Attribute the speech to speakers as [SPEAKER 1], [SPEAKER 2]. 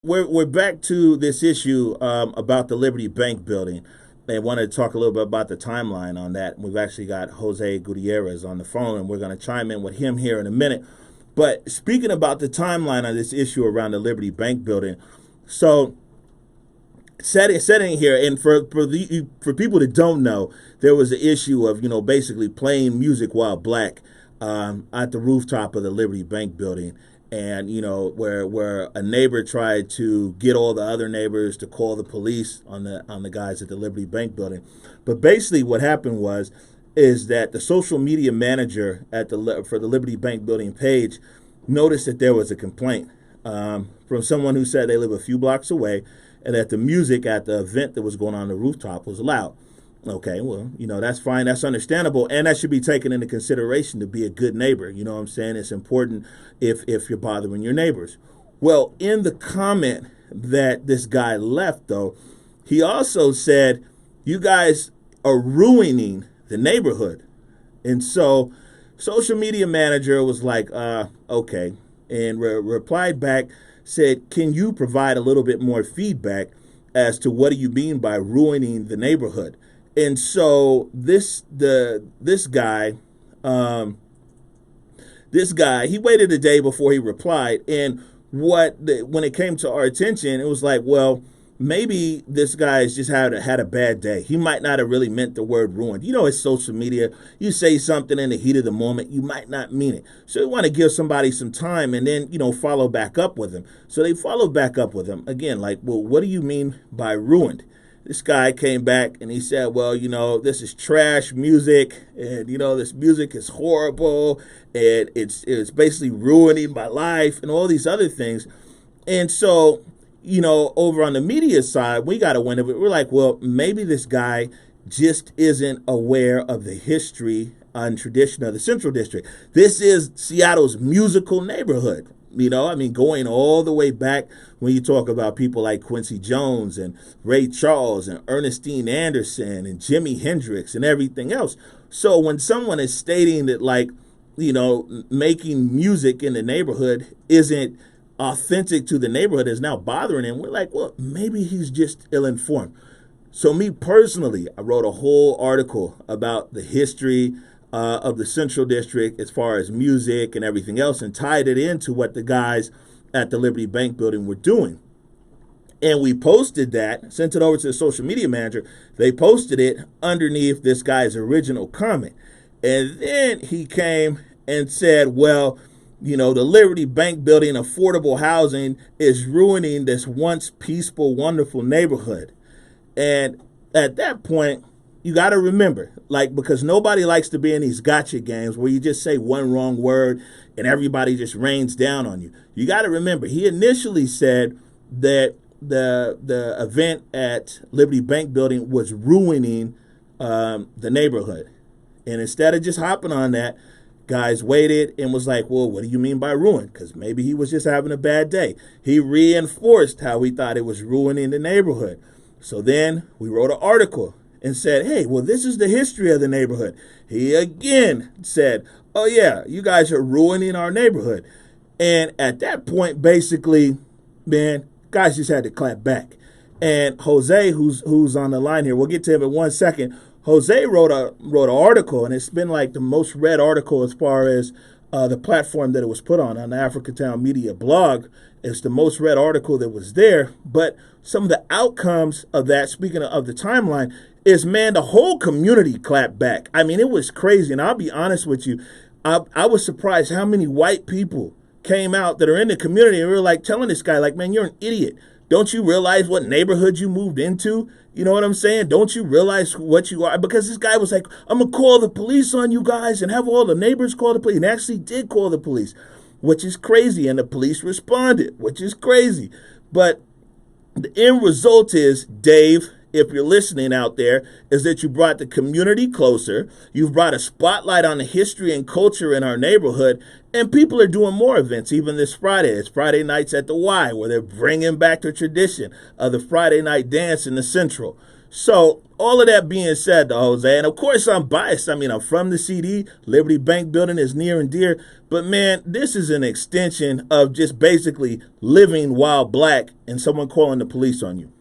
[SPEAKER 1] We're back to this issue about the Liberty Bank building. They wanted to talk a little bit about the timeline on that. We've actually got Jose Gutierrez on the phone, and we're going to chime in with him here in a minute. But speaking about the timeline on this issue around the Liberty Bank building, so setting here, and for people that don't know, there was the issue of basically playing music while black at the rooftop of the Liberty Bank building, and where a neighbor tried to get all the other neighbors to call the police on the guys at the Liberty Bank building. But basically, what happened was is that the social media manager for the Liberty Bank building page noticed that there was a complaint from someone who said they live a few blocks away and that the music at the event that was going on the rooftop was loud. Okay, well, that's fine. That's understandable. And that should be taken into consideration to be a good neighbor. You know what I'm saying? It's important if you're bothering your neighbors. Well, in the comment that this guy left, though, he also said, you guys are ruining the neighborhood. And so social media manager was like, okay, and replied back, said, can you provide a little bit more feedback as to what do you mean by ruining the neighborhood? And so this guy, he waited a day before he replied. And when it came to our attention, it was like, well, maybe this guy's just had a bad day. He might not have really meant the word ruined. It's social media. You say something in the heat of the moment, you might not mean it. So you want to give somebody some time and then, follow back up with him. So they followed back up with him again, like, well, what do you mean by ruined? This guy came back and he said, well, this is trash music, and, this music is horrible, and it's basically ruining my life and all these other things. And so, over on the media side, we got a win of it. We're like, well, maybe this guy just isn't aware of the history and tradition of the Central District. This is Seattle's musical neighborhood. Going all the way back when you talk about people like Quincy Jones and Ray Charles and Ernestine Anderson and Jimi Hendrix and everything else. So when someone is stating that, like, making music in the neighborhood isn't authentic to the neighborhood, is now bothering him, we're like, well, maybe he's just ill-informed. So me personally, I wrote a whole article about the history of the Central District as far as music and everything else, and tied it into what the guys at the Liberty Bank building were doing. And we posted that, sent it over to the social media manager. They posted it underneath this guy's original comment. And then he came and said, well, the Liberty Bank building, affordable housing, is ruining this once peaceful, wonderful neighborhood. And at that point, you got to remember, because nobody likes to be in these gotcha games where you just say one wrong word and everybody just rains down on you. You got to remember, he initially said that the event at Liberty Bank building was ruining the neighborhood. And instead of just hopping on that, guys waited and was like, well, what do you mean by ruin? Because maybe he was just having a bad day. He reinforced how he thought it was ruining the neighborhood. So then we wrote an article and said, hey, well, this is the history of the neighborhood. He again said, oh, yeah, you guys are ruining our neighborhood. And at that point, basically, man, guys just had to clap back. And Jose, who's on the line here, we'll get to him in 1 second. Jose wrote an article, and it's been like the most read article as far as the platform that it was put on the Africatown Media blog. It's the most read article that was there. But some of the outcomes of that, speaking of the timeline, is, man, the whole community clapped back. I mean, it was crazy. And I'll be honest with you, I was surprised how many white people came out that are in the community and were like telling this guy, like, man, you're an idiot. Don't you realize what neighborhood you moved into? You know what I'm saying? Don't you realize what you are? Because this guy was like, I'm going to call the police on you guys and have all the neighbors call the police. And actually did call the police, which is crazy. And the police responded, which is crazy. But the end result is, Dave, if you're listening out there, is that you brought the community closer. You've brought a spotlight on the history and culture in our neighborhood. And people are doing more events, even this Friday. It's Friday nights at the Y, where they're bringing back the tradition of the Friday night dance in the Central. So all of that being said, though, Jose, and of course I'm biased. I mean, I'm from the CD. Liberty Bank building is near and dear. But man, this is an extension of just basically living while black and someone calling the police on you.